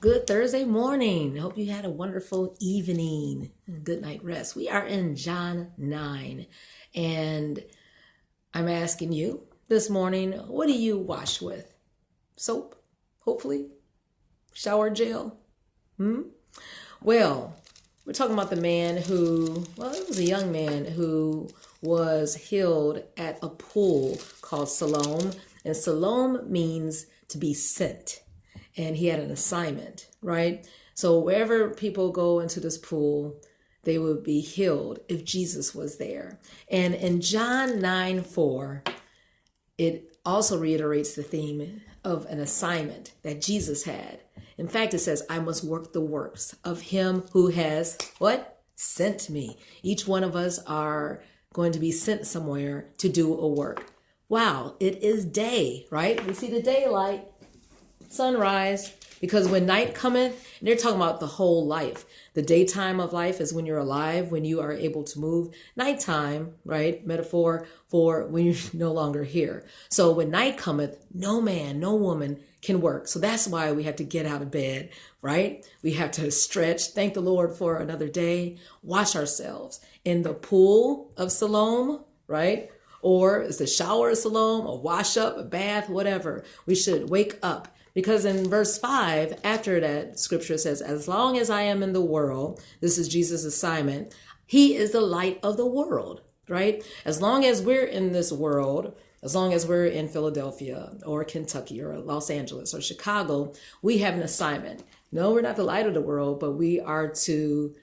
Good Thursday morning. Hope you had a wonderful evening and good night rest. We are in John 9, and I'm asking you this morning, what do you wash with? Soap, hopefully? Shower gel? Well, we're talking about the man who, it was a young man who was healed at a pool called Siloan. And Siloan means to be sent. And he had an assignment, right? So wherever people go into this pool, they would be healed if Jesus was there. And in John 9:4, it also reiterates the theme of an assignment that Jesus had. In fact, it says, I must work the works of him who has, what? Sent me. Each one of us are going to be sent somewhere to do a work. Wow, it is day, right? We see the daylight. Sunrise, because when night cometh, and they're talking about the whole life. The daytime of life is when you're alive, when you are able to move. Nighttime, right? Metaphor for when you're no longer here. So when night cometh, no man, no woman can work. So that's why we have to get out of bed, right? We have to stretch, thank the Lord for another day, wash ourselves in the pool of Siloam, right? Or it's the shower of Siloam, a wash up, a bath, whatever. We should wake up. Because in verse 5, after that, scripture says, as long as I am in the world, this is Jesus' assignment, he is the light of the world, right? As long as we're in this world, as long as we're in Philadelphia or Kentucky or Los Angeles or Chicago, we have an assignment. No, we're not the light of the world, but we are to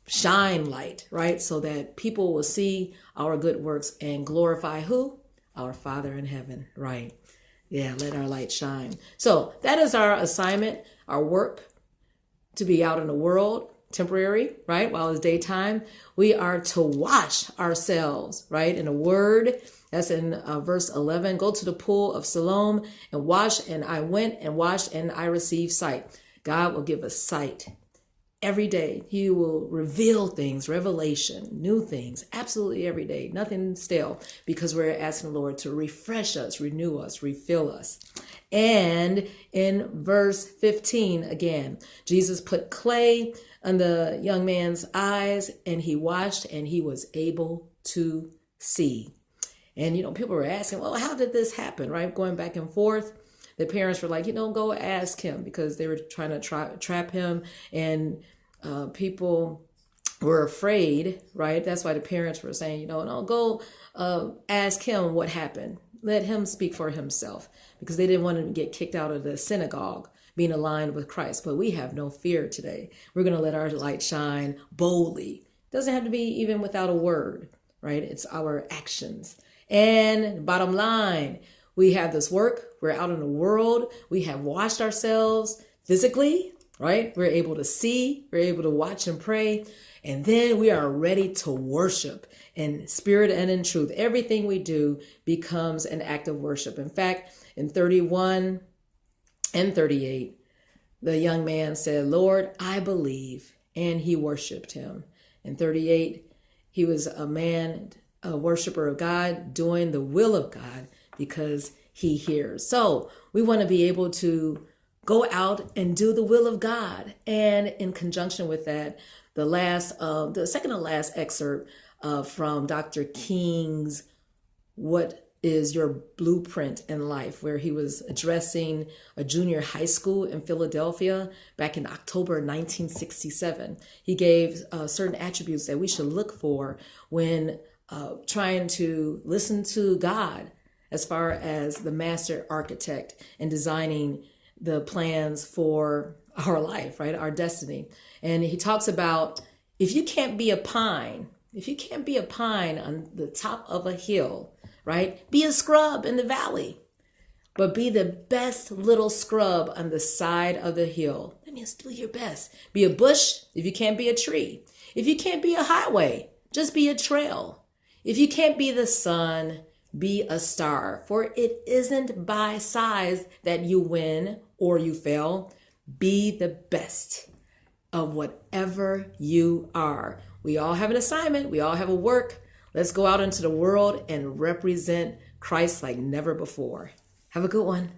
shine light, right? So that people will see our good works and glorify who? Our Father in heaven, right? Yeah, let our light shine. So that is our assignment, our work, to be out in the world, temporary, right? While it's daytime, we are to wash ourselves, right? In a word, that's in verse 11, go to the pool of Siloam and wash. And I went and washed and I received sight. God will give us sight. Every day, he will reveal things, revelation, new things, absolutely every day, nothing stale, because we're asking the Lord to refresh us, renew us, refill us. And in verse 15, again, Jesus put clay on the young man's eyes and he washed and he was able to see. And, people were asking, well, how did this happen, right? Going back and forth. The parents were like, go ask him, because they were trying to trap him, and people were afraid, right? That's why the parents were saying, no, go ask him what happened. Let him speak for himself, because they didn't want him to get kicked out of the synagogue, being aligned with Christ. But we have no fear today. We're going to let our light shine boldly. It doesn't have to be even without a word, right? It's our actions. And bottom line, we have this work. We're out in the world. We have washed ourselves physically, right? We're able to see. We're able to watch and pray. And then we are ready to worship in spirit and in truth. Everything we do becomes an act of worship. In fact, in 31 and 38, the young man said, Lord, I believe. And he worshiped him. In 38, he was a man, a worshiper of God, doing the will of God, because he hears. So we want to be able to go out and do the will of God. And in conjunction with that, the second to last excerpt from Dr. King's What is Your Blueprint in Life, where he was addressing a junior high school in Philadelphia back in October 1967. He gave certain attributes that we should look for when trying to listen to God, as far as the master architect and designing the plans for our life, right? Our destiny. And he talks about, if you can't be a pine on the top of a hill, right? Be a scrub in the valley, but be the best little scrub on the side of the hill. That means do your best. Be a bush if you can't be a tree. If you can't be a highway, just be a trail. If you can't be the sun, be a star, for it isn't by size that you win or you fail. Be the best of whatever you are. We all have an assignment. We all have a work. Let's go out into the world and represent Christ like never before. Have a good one.